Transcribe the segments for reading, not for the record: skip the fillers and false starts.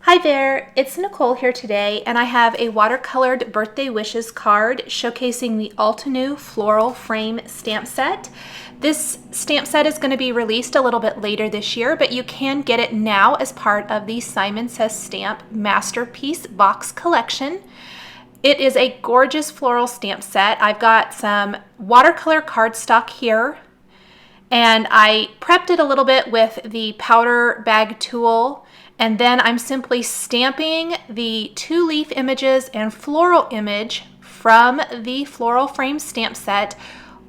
Hi there, it's Nicole here today, and I have a watercolored birthday wishes card showcasing the Altenew floral frame stamp set. This stamp set is going to be released a little bit later this year, but you can get it now as part of the Simon Says Stamp Masterpiece Box Collection. It is a gorgeous floral stamp set. I've got some watercolor cardstock here, and I prepped it a little bit with the powder bag tool. And then I'm simply stamping the two leaf images and floral image from the floral frame stamp set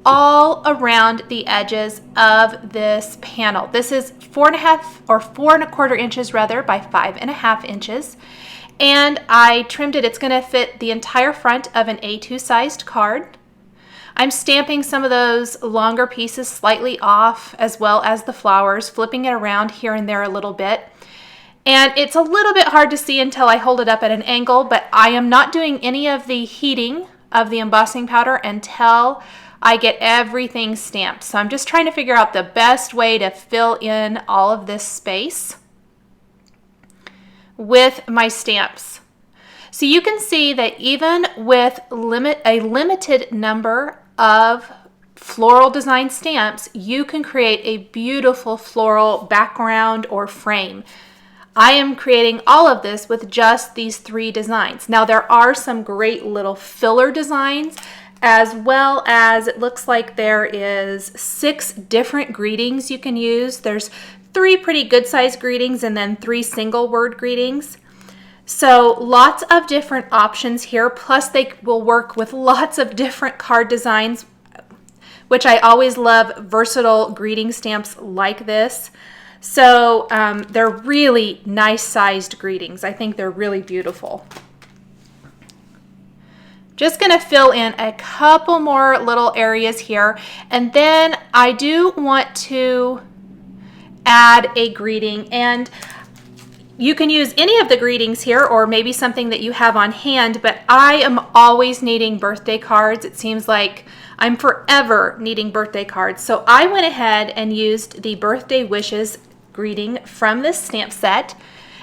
all around the edges of this panel. This is 4.25 inches rather by 5.5 inches. And I trimmed it. It's going to fit the entire front of an A2 sized card. I'm stamping some of those longer pieces slightly off, as well as the flowers, flipping it around here and there a little bit. And it's a little bit hard to see until I hold it up at an angle, but I am not doing any of the heating of the embossing powder until I get everything stamped. So I'm just trying to figure out the best way to fill in all of this space with my stamps. So you can see that even with a limited number of floral design stamps, you can create a beautiful floral background or frame. I am creating all of this with just these 3 designs. Now there are some great little filler designs, as well as it looks like there is 6 different greetings you can use. There's 3 pretty good sized greetings and then 3 single word greetings. So lots of different options here, plus they will work with lots of different card designs, which I always love versatile greeting stamps like this. So they're really nice sized greetings. I think they're really beautiful. Just going to fill in a couple more little areas here, and then I do want to add a greeting, and you can use any of the greetings here or maybe something that you have on hand, but I am always needing birthday cards. It seems like I'm forever needing birthday cards. So I went ahead and used the Birthday Wishes greeting from this stamp set,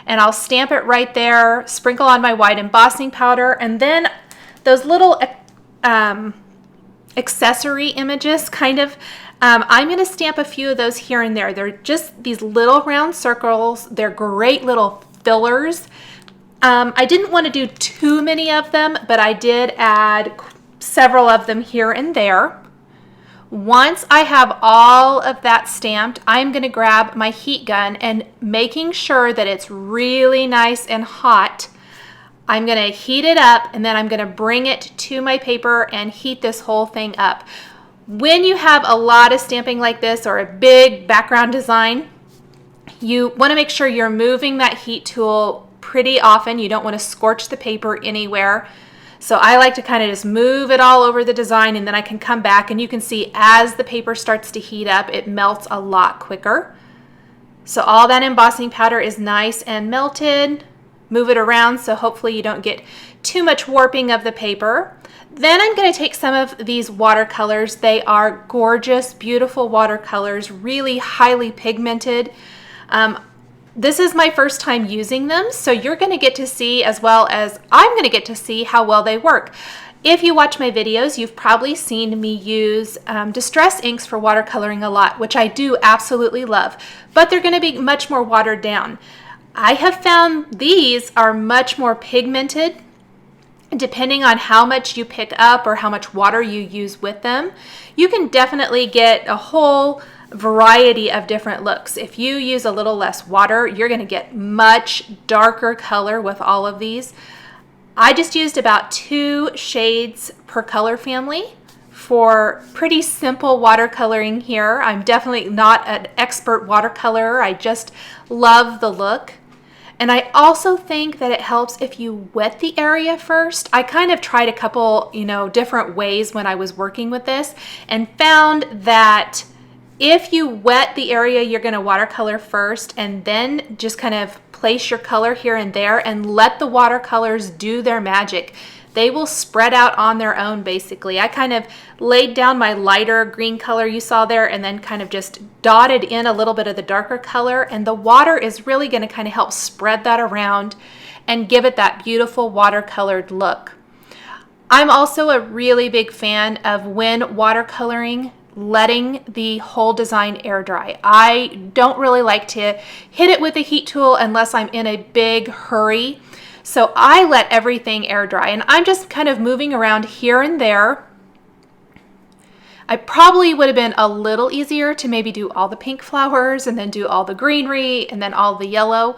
and I'll stamp it right there, sprinkle on my white embossing powder, and then those little accessory images kind of, I'm going to stamp a few of those here and there. They're just these little round circles. They're great little fillers. I didn't want to do too many of them, but I did add several of them here and there. Once I have all of that stamped, I'm going to grab my heat gun, and making sure that it's really nice and hot, I'm going to heat it up, and then I'm going to bring it to my paper and heat this whole thing up. When you have a lot of stamping like this or a big background design, you want to make sure you're moving that heat tool pretty often. You don't want to scorch the paper anywhere. So I like to kind of just move it all over the design, and then I can come back, and you can see as the paper starts to heat up, it melts a lot quicker. So all that embossing powder is nice and melted. Move it around so hopefully you don't get too much warping of the paper. Then I'm going to take some of these watercolors. They are gorgeous, beautiful watercolors, really highly pigmented. This is my first time using them, so you're going to get to see, as well as I'm going to get to see, how well they work. If you watch my videos, you've probably seen me use distress inks for watercoloring a lot, which I do absolutely love, but they're going to be much more watered down. I have found these are much more pigmented, depending on how much you pick up or how much water you use with them. You can definitely get a whole variety of different looks. If you use a little less water, you're going to get much darker color with all of these. I just used about 2 shades per color family for pretty simple watercoloring here. I'm definitely not an expert watercolorer. I just love the look. And I also think that it helps if you wet the area first. I kind of tried a couple, different ways when I was working with this, and found that if you wet the area you're going to watercolor first, and then just kind of place your color here and there and let the watercolors do their magic, they will spread out on their own basically. I kind of laid down my lighter green color you saw there and then kind of just dotted in a little bit of the darker color, and the water is really going to kind of help spread that around and give it that beautiful watercolored look. I'm also a really big fan of, when watercoloring, letting the whole design air dry. I don't really like to hit it with a heat tool unless I'm in a big hurry. So I let everything air dry, and I'm just kind of moving around here and there. I probably would have been a little easier to maybe do all the pink flowers and then do all the greenery and then all the yellow,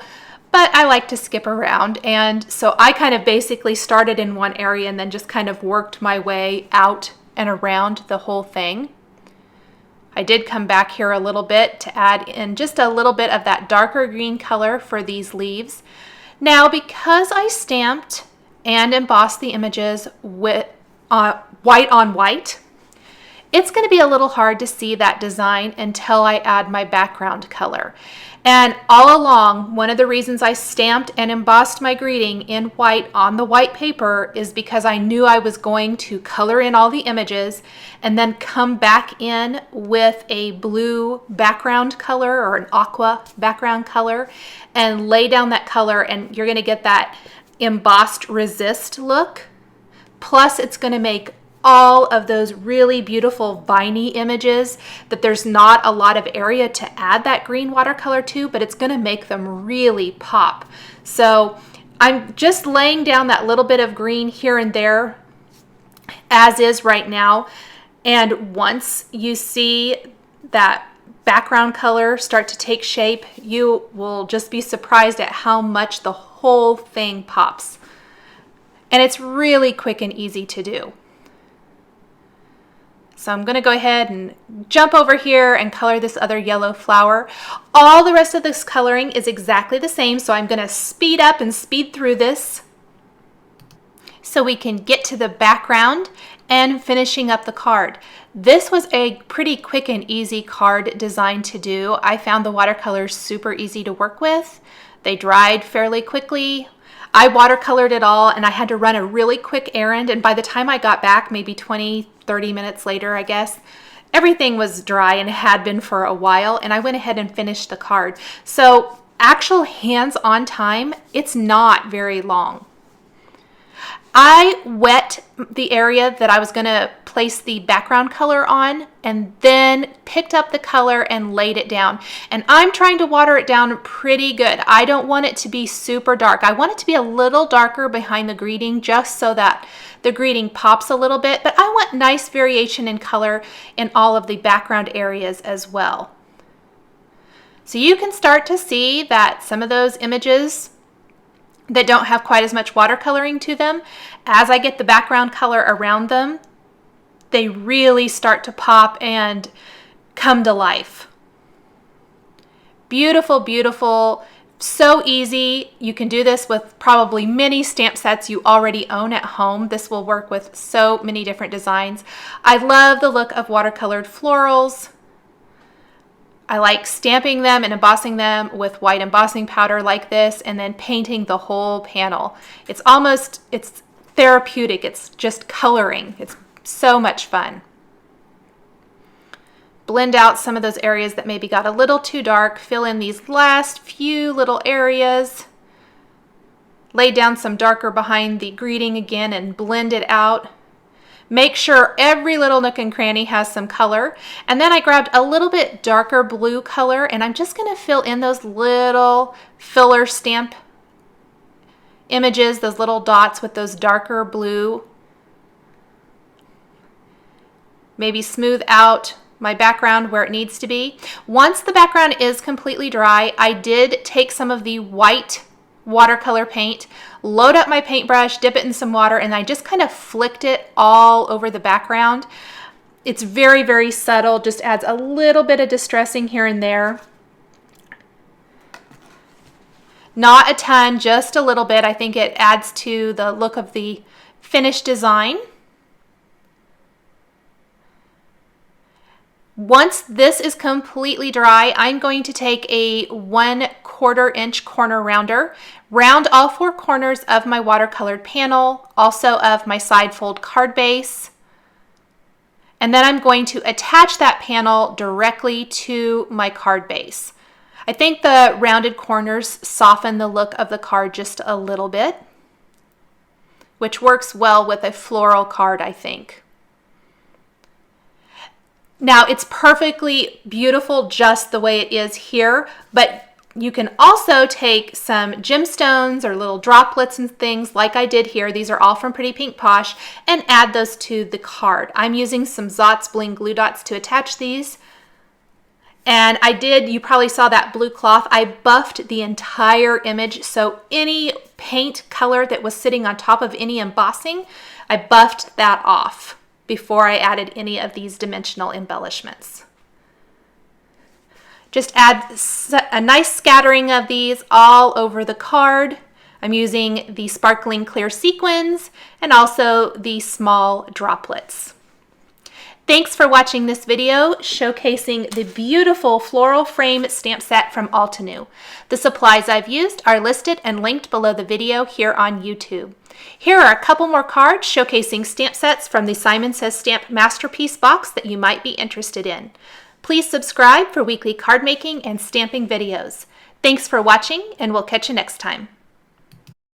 but I like to skip around. And so I kind of basically started in one area and then just kind of worked my way out and around the whole thing. I did come back here a little bit to add in just a little bit of that darker green color for these leaves. Now, because I stamped and embossed the images with white on white, it's going to be a little hard to see that design until I add my background color. And all along, one of the reasons I stamped and embossed my greeting in white on the white paper is because I knew I was going to color in all the images and then come back in with a blue background color or an aqua background color and lay down that color, and you're going to get that embossed resist look. Plus, it's going to make all of those really beautiful viney images that there's not a lot of area to add that green watercolor to, but it's going to make them really pop. So I'm just laying down that little bit of green here and there as is right now. And once you see that background color start to take shape, you will just be surprised at how much the whole thing pops. And it's really quick and easy to do. So I'm going to go ahead and jump over here and color this other yellow flower. All the rest of this coloring is exactly the same, so I'm going to speed up and speed through this so we can get to the background and finishing up the card. This was a pretty quick and easy card design to do. I found the watercolors super easy to work with. They dried fairly quickly. I watercolored it all, and I had to run a really quick errand, and by the time I got back, maybe 20-30 minutes later, I guess, everything was dry and had been for a while, and I went ahead and finished the card. So actual hands-on time, it's not very long. I wet the area that I was going to place the background color on and then picked up the color and laid it down. And I'm trying to water it down pretty good. I don't want it to be super dark. I want it to be a little darker behind the greeting just so that the greeting pops a little bit, but I want nice variation in color in all of the background areas as well. So you can start to see that some of those images that don't have quite as much watercoloring to them, as I get the background color around them, they really start to pop and come to life. Beautiful, beautiful, so easy. You can do this with probably many stamp sets you already own at home. This will work with so many different designs. I love the look of watercolored florals. I like stamping them and embossing them with white embossing powder like this and then painting the whole panel. It's therapeutic. It's just coloring. It's so much fun. Blend out some of those areas that maybe got a little too dark. Fill in these last few little areas. Lay down some darker behind the greeting again and blend it out. Make sure every little nook and cranny has some color. And then I grabbed a little bit darker blue color, and I'm just going to fill in those little filler stamp images, those little dots with those darker blue. Maybe smooth out my background where it needs to be. Once the background is completely dry, I did take some of the white watercolor paint, load up my paintbrush, dip it in some water, and I just kind of flicked it all over the background. It's very, very subtle, just adds a little bit of distressing here and there. Not a ton, just a little bit. I think it adds to the look of the finished design. Once this is completely dry, I'm going to take a 1/4 inch corner rounder, round all 4 corners of my watercolored panel, also of my side fold card base, and then I'm going to attach that panel directly to my card base. I think the rounded corners soften the look of the card just a little bit, which works well with a floral card, I think. Now, it's perfectly beautiful just the way it is here, but you can also take some gemstones or little droplets and things like I did here. These are all from Pretty Pink Posh, and add those to the card. I'm using some Zotz Bling glue dots to attach these. And you probably saw that blue cloth. I buffed the entire image, so any paint color that was sitting on top of any embossing, I buffed that off before I added any of these dimensional embellishments. Just add a nice scattering of these all over the card. I'm using the sparkling clear sequins and also the small droplets. Thanks for watching this video showcasing the beautiful floral frame stamp set from Altenew. The supplies I've used are listed and linked below the video here on YouTube. Here are a couple more cards showcasing stamp sets from the Simon Says Stamp Masterpiece box that you might be interested in. Please subscribe for weekly card making and stamping videos. Thanks for watching, and we'll catch you next time.